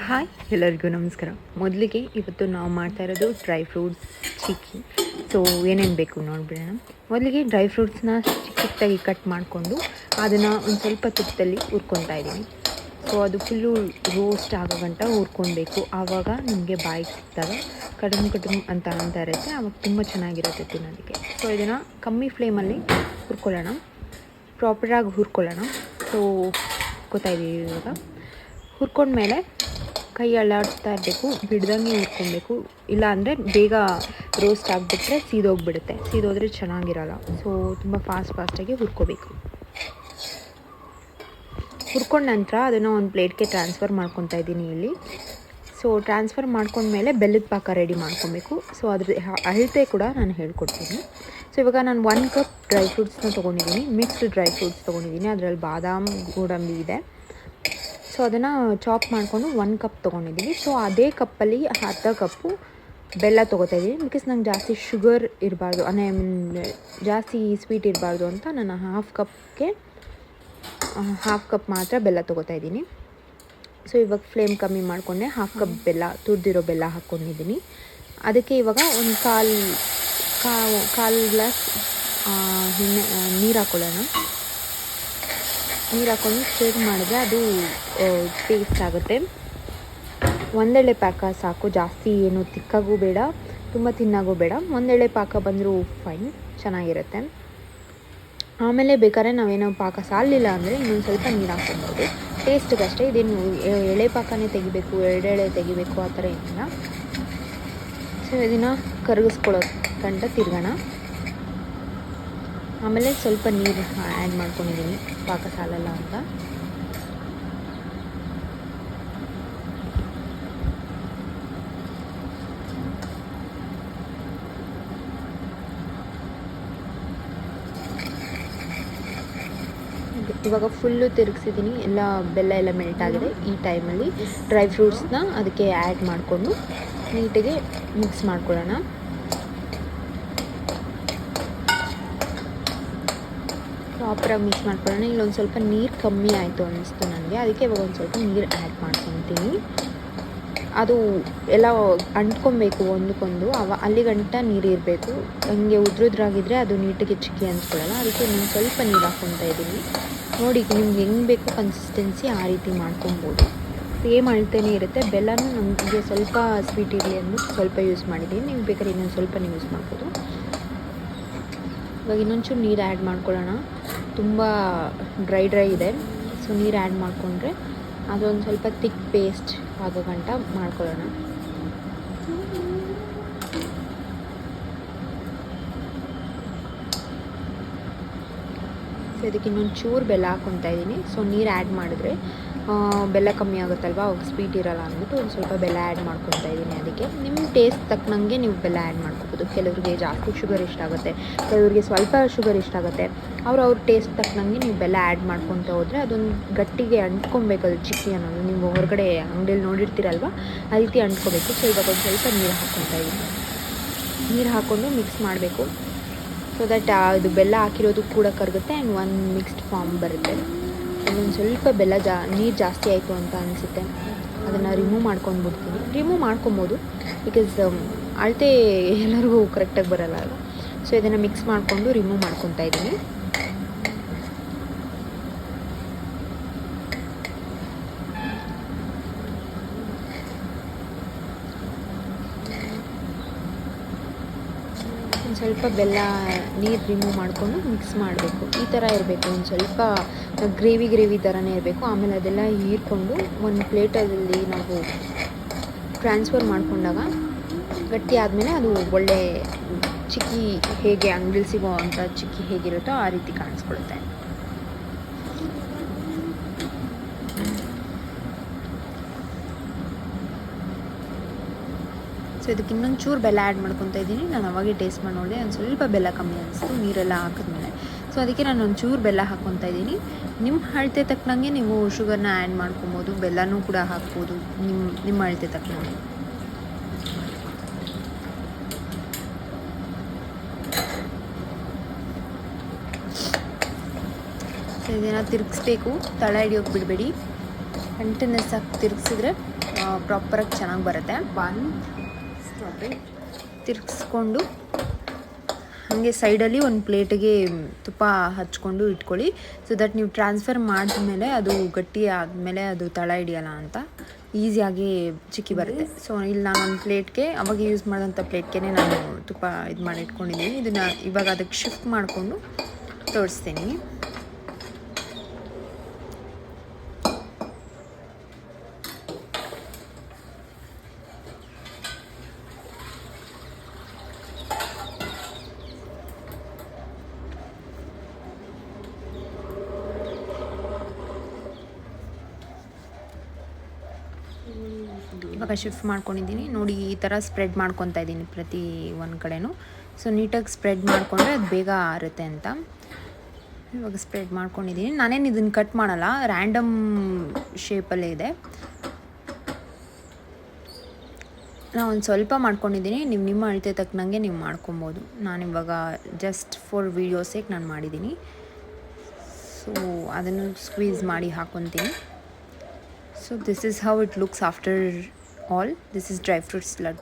Hi, ಎಲ್ಲರಿಗೂ ನಮಸ್ಕಾರ. ಮೊದಲಿಗೆ ಇವತ್ತು ನಾವು ಮಾಡ್ತಾ ಇರೋದು ಡ್ರೈ ಫ್ರೂಟ್ಸ್ ಚಿಕ್ಕಿ. ಸೊ ಏನೇನು ಬೇಕು ನೋಡ್ಬಿಡೋಣ. ಮೊದಲಿಗೆ ಡ್ರೈ ಫ್ರೂಟ್ಸ್ನ ಚಿಕ್ಕದಾಗಿ ಕಟ್ ಮಾಡಿಕೊಂಡು ಅದನ್ನು ಒಂದು ಸ್ವಲ್ಪ ತುಪ್ಪದಲ್ಲಿ ಹುರ್ಕೊತಾ ಇದ್ದೀನಿ. ಸೊ ಅದು ಫುಲ್ಲು ರೋಸ್ಟ್ ಆಗೋ ಗಂಟ ಹುರ್ಕೊಳ್ಬೇಕು. ಆವಾಗ ನಿಮಗೆ ಬಾಯಿಗೆ ಸಿಕ್ಕಿದಾಗ ಕಡುಮ್ ಅಂತ ಇರುತ್ತೆ. ಆವಾಗ ತುಂಬ ಚೆನ್ನಾಗಿರುತ್ತೆ ತಿನ್ನೋದಕ್ಕೆ. ಸೊ ಇದನ್ನು ಕಮ್ಮಿ ಫ್ಲೇಮಲ್ಲಿ ಹುರ್ಕೊಳ್ಳೋಣ, ಪ್ರಾಪರಾಗಿ ಹುರ್ಕೊಳ್ಳೋಣ. ಸೊ ಗೊತ್ತಾಯಿದ್ದೀವಿ. ಇವಾಗ ಹುರ್ಕೊಂಡ್ಮೇಲೆ ಕೈ ಅಲ್ಲಾಡಿಸ್ತಾ ಇರಬೇಕು, ಬಿಡ್ದಂಗೆ ಹುರ್ಕೊಬೇಕು. ಇಲ್ಲ ಅಂದರೆ ಬೇಗ ರೋಸ್ಟ್ ಆಗಿಬಿಟ್ರೆ ಸೀದೋಗಿಬಿಡುತ್ತೆ. ಸೀದೋದ್ರೆ ಚೆನ್ನಾಗಿರಲ್ಲ. ಸೊ ತುಂಬ ಫಾಸ್ಟಾಗಿ ಹುರ್ಕೋಬೇಕು. ಹುರ್ಕೊಂಡ ನಂತರ ಅದನ್ನು ಒಂದು ಪ್ಲೇಟ್ಗೆ ಟ್ರಾನ್ಸ್ಫರ್ ಮಾಡ್ಕೊತಾ ಇದ್ದೀನಿ ಇಲ್ಲಿ. ಸೊ ಟ್ರಾನ್ಸ್ಫರ್ ಮಾಡ್ಕೊಂಡ್ಮೇಲೆ ಬೆಲ್ಲದ ಪಾಕ ರೆಡಿ ಮಾಡ್ಕೊಬೇಕು. ಸೊ ಅದ್ರ ಅಳತೆ ಕೂಡ ನಾನು ಹೇಳ್ಕೊಡ್ತೀನಿ. ಸೊ ಇವಾಗ ನಾನು 1 ಕಪ್ ಡ್ರೈ ಫ್ರೂಟ್ಸ್ನ ತೊಗೊಂಡಿದ್ದೀನಿ. ಮಿಕ್ಸ್ಡ್ ಡ್ರೈ ಫ್ರೂಟ್ಸ್ ತೊಗೊಂಡಿದ್ದೀನಿ. ಅದರಲ್ಲಿ ಬಾದಾಮ್, ಗೋಡಂಬಿ ಇದೆ. ಸೊ ಅದನ್ನು ಚಾಪ್ ಮಾಡಿಕೊಂಡು 1 ಕಪ್ ತೊಗೊಂಡಿದ್ದೀನಿ. ಸೊ ಅದೇ ಕಪ್ಪಲ್ಲಿ ಅರ್ಧ ಕಪ್ಪು ಬೆಲ್ಲ ತೊಗೋತಾ ಇದ್ದೀನಿ. ಬಿಕಾಸ್ ನಂಗೆ ಜಾಸ್ತಿ ಶುಗರ್ ಇರಬಾರ್ದು, ಜಾಸ್ತಿ ಸ್ವೀಟ್ ಇರಬಾರ್ದು ಅಂತ ನಾನು ಹಾಫ್ ಕಪ್ ಮಾತ್ರ ಬೆಲ್ಲ ತೊಗೋತಾ ಇದ್ದೀನಿ. ಸೊ ಇವಾಗ ಫ್ಲೇಮ್ ಕಮ್ಮಿ ಮಾಡಿಕೊಂಡೆ ಹಾಫ್ ಕಪ್ ಬೆಲ್ಲ, ತುರಿದಿರೋ ಬೆಲ್ಲ ಹಾಕ್ಕೊಂಡಿದ್ದೀನಿ. ಅದಕ್ಕೆ ಇವಾಗ ಒಂದು ಕಾಲು ಗ್ಲಾಸ್ ನೀರು ಹಾಕ್ಕೊಳ್ಳೋಣ. ನೀರು ಹಾಕ್ಕೊಂಡು ಸ್ಟಿರ್ ಮಾಡಿದ್ರೆ ಅದು ಟೇಸ್ಟ್ ಆಗುತ್ತೆ. ಒಂದೆಳೆ ಪಾಕ ಸಾಕು, ಜಾಸ್ತಿ ಏನು ತಿಕ್ಕಾಗೂ ಬೇಡ, ತುಂಬ ತಿನ್ನಾಗೂ ಬೇಡ. ಒಂದೆಳೆ ಪಾಕ ಬಂದರೂ ಫೈನ್, ಚೆನ್ನಾಗಿರುತ್ತೆ. ಆಮೇಲೆ ಬೇಕಾದ್ರೆ ನಾವೇನೋ ಪಾಕ ಸಾಲಿಲ್ಲ ಅಂದರೆ ಇನ್ನೊಂದು ಸ್ವಲ್ಪ ನೀರು ಹಾಕ್ಕೊಬೋದು, ಟೇಸ್ಟಿಗಷ್ಟೇ. ಇದೇನು ಎಳೆ ಪಾಕನೇ ತೆಗಿಬೇಕು, ಎರಡೆಳೆ ತೆಗಿಬೇಕು ಆ ಥರ ಏನಿಲ್ಲ. ಸೊ ಇದನ್ನು ಕರಗಿಸ್ಕೊಳ್ಳೋ ಗಂಟ ತಿರ್ಗೋಣ. ಆಮೇಲೆ ಸ್ವಲ್ಪ ನೀರು ಆ್ಯಡ್ ಮಾಡ್ಕೊಂಡಿದ್ದೀನಿ, ಪಾಕ ಸಾಲಲ್ಲ ಅಂತ. ಇವಾಗ ಫುಲ್ಲು ತಿರುಗಿಸಿದ್ದೀನಿ, ಎಲ್ಲ ಬೆಲ್ಲ ಎಲ್ಲ ಮೆಲ್ಟ್ ಆಗಿದೆ. ಈ ಟೈಮಲ್ಲಿ ಡ್ರೈ ಫ್ರೂಟ್ಸ್ನ ಅದಕ್ಕೆ ಆ್ಯಡ್ ಮಾಡಿಕೊಂಡು ನೀಟಾಗಿ ಮಿಕ್ಸ್ ಮಾಡ್ಕೊಳ್ಳೋಣ. ಪ್ರಾಪರಾಗಿ ಮಿಕ್ಸ್ ಮಾಡ್ಕೊಳ್ಳೋಣ. ಇಲ್ಲೊಂದು ಸ್ವಲ್ಪ ನೀರು ಕಮ್ಮಿ ಆಯಿತು ಅನ್ನಿಸ್ತು ನನಗೆ, ಅದಕ್ಕೆ ಇವಾಗ ಒಂದು ಸ್ವಲ್ಪ ನೀರು ಆ್ಯಡ್ ಮಾಡ್ಕೊತೀನಿ. ಅದು ಎಲ್ಲ ಅಂಟ್ಕೊಬೇಕು ಒಂದಕ್ಕೊಂದು, ಅಲ್ಲಿ ಗಂಟ ನೀರು ಇರಬೇಕು. ಹಂಗೆ ಉದ್ರುದ್ರಾಗಿದ್ದರೆ ಅದು ನೀಟಿಗೆ ಚಿಕ್ಕಿ ಅಂದ್ಕೊಳ್ಳಲ್ಲ. ಅದಕ್ಕೆ ನಾನು ಸ್ವಲ್ಪ ನೀರು ಹಾಕ್ಕೊತಾ ಇದ್ದೀನಿ. ನೋಡಿ, ನಿಮ್ಗೆ ಹೆಂಗೆ ಬೇಕು ಕನ್ಸಿಸ್ಟೆನ್ಸಿ ಆ ರೀತಿ ಮಾಡ್ಕೊಬೋದು. ಸೇಮ್ ಅಳ್ತೇನೆ ಇರುತ್ತೆ. ಬೆಲ್ಲನೂ ನಮಗೆ ಸ್ವಲ್ಪ ಸ್ವೀಟ್ ಇರಲಿ ಅಂದ್ಬಿಟ್ಟು ಸ್ವಲ್ಪ ಯೂಸ್ ಮಾಡಿದ್ದೀನಿ. ನೀವು ಬೇಕಾದ್ರೆ ಇನ್ನೊಂದು ಸ್ವಲ್ಪನೇ ಯೂಸ್ ಮಾಡ್ಬೋದು. ಇವಾಗ ಇನ್ನೊಂಚೂರು ನೀರು ಆ್ಯಡ್ ಮಾಡ್ಕೊಳ್ಳೋಣ. ತುಂಬ ಡ್ರೈ ಇದೆ. ಸೊ ನೀರು ಆ್ಯಡ್ ಮಾಡಿಕೊಂಡ್ರೆ ಅದೊಂದು ಸ್ವಲ್ಪ ತಿಕ್ ಪೇಸ್ಟ್ ಆಗೋ ಗಂಟ ಮಾಡ್ಕೊಳ್ಳೋಣ. ಸೊ ಇದಕ್ಕೆ ಇನ್ನೊಂದು ಚೂರು ಬೆಲ್ಲ ಹಾಕ್ಕೊತಾ ಇದ್ದೀನಿ. ಸೊ ನೀರು ಆ್ಯಡ್ ಮಾಡಿದ್ರೆ ಬೆಲ್ಲ ಕಮ್ಮಿ ಆಗುತ್ತಲ್ವ, ಅವಾಗ ಸ್ವೀಟ್ ಇರೋಲ್ಲ ಅಂದ್ಬಿಟ್ಟು ಒಂದು ಸ್ವಲ್ಪ ಬೆಲ್ಲ ಆ್ಯಡ್ ಮಾಡ್ಕೊತಾ ಇದ್ದೀನಿ. ಅದಕ್ಕೆ ನಿಮ್ಮ ಟೇಸ್ಟ್ ತಕ್ಕನಂಗೆ ನೀವು ಬೆಲ್ಲ ಆ್ಯಡ್ ಮಾಡ್ಕೋಬೋದು. ಕೆಲವ್ರಿಗೆ ಜಾಸ್ತಿ ಶುಗರ್ ಇಷ್ಟ ಆಗುತ್ತೆ, ಕೆಲವ್ರಿಗೆ ಸ್ವಲ್ಪ ಶುಗರ್ ಇಷ್ಟ ಆಗುತ್ತೆ. ಅವ್ರ ಟೇಸ್ಟ್ ತಕ್ಕನಂಗೆ ನೀವು ಬೆಲ್ಲ ಆ್ಯಡ್ ಮಾಡ್ಕೊತ ಹೋದರೆ ಅದೊಂದು ಗಟ್ಟಿಗೆ ಅಂಟ್ಕೊಬೇಕು. ಅದು ಚಿಕ್ಕಿ ಅನ್ನೋದು ನೀವು ಹೊರಗಡೆ ಅಂಗಡಿಯಲ್ಲಿ ನೋಡಿರ್ತೀರಲ್ವ, ಆ ರೀತಿ ಅಂಟ್ಕೋಬೇಕು. ಸೊ ಇವಾಗ ಒಂದು ಸ್ವಲ್ಪ ನೀರು ಹಾಕ್ಕೊತಾ ಇದ್ದೀನಿ. ನೀರು ಹಾಕ್ಕೊಂಡು ಮಿಕ್ಸ್ ಮಾಡಬೇಕು. ಸೊ ದಟ್ ಅದು ಬೆಲ್ಲ ಹಾಕಿರೋದು ಕೂಡ ಕರಗುತ್ತೆ ಆ್ಯಂಡ್ ಒಂದು ಮಿಕ್ಸ್ಡ್ ಫಾರ್ಮ್ ಬರುತ್ತೆ. ಇನ್ನೊಂದು ಸ್ವಲ್ಪ ಬೆಲ್ಲ ನೀರು ಜಾಸ್ತಿ ಆಯಿತು ಅಂತ ಅನಿಸುತ್ತೆ, ಅದನ್ನು ರಿಮೂವ್ ಮಾಡ್ಕೊಂಡ್ಬಿಡ್ತೀನಿ. ರಿಮೂವ್ ಮಾಡ್ಕೊಬೋದು, ಬಿಕಾಸ್ ಅಳತೆ ಎಲ್ಲರಿಗೂ ಕರೆಕ್ಟಾಗಿ ಬರೋಲ್ಲ ಅಲ್ಲ. ಸೊ ಇದನ್ನು ಮಿಕ್ಸ್ ಮಾಡಿಕೊಂಡು ರಿಮೂವ್ ಮಾಡ್ಕೊತಾ ಇದ್ದೀನಿ. ಒಂದು ಸ್ವಲ್ಪ ಬೆಲ್ಲ ನೀರು ರಿಮೂವ್ ಮಾಡಿಕೊಂಡು ಮಿಕ್ಸ್ ಮಾಡಬೇಕು. ಈ ಥರ ಇರಬೇಕು, ಒಂದು ಸ್ವಲ್ಪ ಗ್ರೇವಿ ಥರನೇ ಇರಬೇಕು. ಆಮೇಲೆ ಅದೆಲ್ಲ ಹೀರ್ಕೊಂಡು ಒಂದು ಪ್ಲೇಟಲ್ಲಿ ನಾವು ಟ್ರಾನ್ಸ್ಫರ್ ಮಾಡಿಕೊಂಡಾಗ ಗಟ್ಟಿ ಆದಮೇಲೆ ಅದು ಒಳ್ಳೆ ಚಿಕ್ಕಿ, ಹೇಗೆ ಅಂಗಡಿಲಿ ಸಿಗೋ ಅಂಥ ಚಿಕ್ಕಿ ಹೇಗಿರುತ್ತೋ ಆ ರೀತಿ ಕಾಣಿಸ್ಕೊಳುತ್ತೆ. ಸೊ ಇದಕ್ಕೆ ಇನ್ನೊಂದು ಚೂರು ಬೆಲ್ಲ ಆ್ಯಡ್ ಮಾಡ್ಕೊತಾ ಇದ್ದೀನಿ. ನಾನು ಅವಾಗೇ ಟೇಸ್ಟ್ ಮಾಡಿ ನೋಡಿದೆ, ಒಂದು ಸ್ವಲ್ಪ ಬೆಲ್ಲ ಕಮ್ಮಿ ಅನಿಸ್ತು ನೀರೆಲ್ಲ ಹಾಕಿದ್ಮೇಲೆ. ಸೊ ಅದಕ್ಕೆ ನಾನು ಒಂದು ಚೂರು ಬೆಲ್ಲ ಹಾಕ್ಕೊತಾ ಇದ್ದೀನಿ. ನಿಮ್ಮ ಅಳತೆ ತಕ್ಕನಂಗೆ ನೀವು ಶುಗರ್ನ ಆ್ಯಡ್ ಮಾಡ್ಕೊಬೋದು, ಬೆಲ್ಲನೂ ಕೂಡ ಹಾಕ್ಬೋದು ನಿಮ್ಮ ಅಳತೆ ತಕ್ಕನಂಗೆ. ಸೊ ಇದನ್ನು ತಿರುಗಿಸ್ಬೇಕು, ತಳ ಹಿಡಿಯೋಕೆ ಬಿಡಬೇಡಿ. ಕಂಟಿನ್ಯೂಸ್ ಆಗಿ ತಿರುಗಿಸಿದ್ರೆ ಪ್ರಾಪರಾಗಿ ಚೆನ್ನಾಗಿ ಬರುತ್ತೆ. ತಿರುಗಿಸ್ಕೊಂಡು ಹಾಗೆ ಸೈಡಲ್ಲಿ ಒಂದು ಪ್ಲೇಟಿಗೆ ತುಪ್ಪ ಹಚ್ಕೊಂಡು ಇಟ್ಕೊಳ್ಳಿ. ಸೊ ದಟ್ ನೀವು ಟ್ರಾನ್ಸ್ಫರ್ ಮಾಡಿದ್ಮೇಲೆ ಅದು ಗಟ್ಟಿ ಆದಮೇಲೆ ಅದು ತಳ ಹಿಡಿಯಲ್ಲ ಅಂತ ಈಸಿಯಾಗಿ ಚಿಕ್ಕಿ ಬರುತ್ತೆ. ಸೊ ಇಲ್ಲಿ ನಾನು ಒಂದು ಪ್ಲೇಟ್ಗೆ ಅವಾಗ ಯೂಸ್ ಮಾಡೋಂಥ ಪ್ಲೇಟ್ಗೆ ನಾನು ತುಪ್ಪ ಇದು ಮಾಡಿ ಇಟ್ಕೊಂಡಿದ್ದೀನಿ. ಇದನ್ನು ಇವಾಗ ಅದಕ್ಕೆ ಶಿಫ್ಟ್ ಮಾಡಿಕೊಂಡು ತೋರಿಸ್ತೀನಿ. ಇವಾಗ ಶಿಫ್ಟ್ ಮಾಡ್ಕೊಂಡಿದ್ದೀನಿ ನೋಡಿ, ಈ ಥರ ಸ್ಪ್ರೆಡ್ ಮಾಡ್ಕೊತಾ ಇದ್ದೀನಿ ಪ್ರತಿ ಒಂದು ಕಡೆನೂ. ಸೊ ನೀಟಾಗಿ ಸ್ಪ್ರೆಡ್ ಮಾಡಿಕೊಂಡ್ರೆ ಅದು ಬೇಗ ಆರುತ್ತೆ ಅಂತ ಇವಾಗ ಸ್ಪ್ರೆಡ್ ಮಾಡ್ಕೊಂಡಿದ್ದೀನಿ. ನಾನೇನು ಇದನ್ನು ಕಟ್ ಮಾಡಲ್ಲ, ರ್ಯಾಂಡಮ್ ಶೇಪಲ್ಲೇ ಇದೆ. ನಾನು ಒಂದು ಸ್ವಲ್ಪ ಮಾಡ್ಕೊಂಡಿದ್ದೀನಿ, ನಿಮ್ಮ ಅಳತೆ ತಕ್ಕನಂಗೆ ನೀವು ಮಾಡ್ಕೊಬೋದು. ನಾನಿವಾಗ ಜಸ್ಟ್ ಫಾರ್ ವೀಡಿಯೋಸಿಗೆ ನಾನು ಮಾಡಿದ್ದೀನಿ. ಸೊ ಅದನ್ನು ಸ್ಕ್ವೀಸ್ ಮಾಡಿ ಹಾಕ್ಕೊತೀನಿ. So this is how it looks after all. This is dry fruits laddu.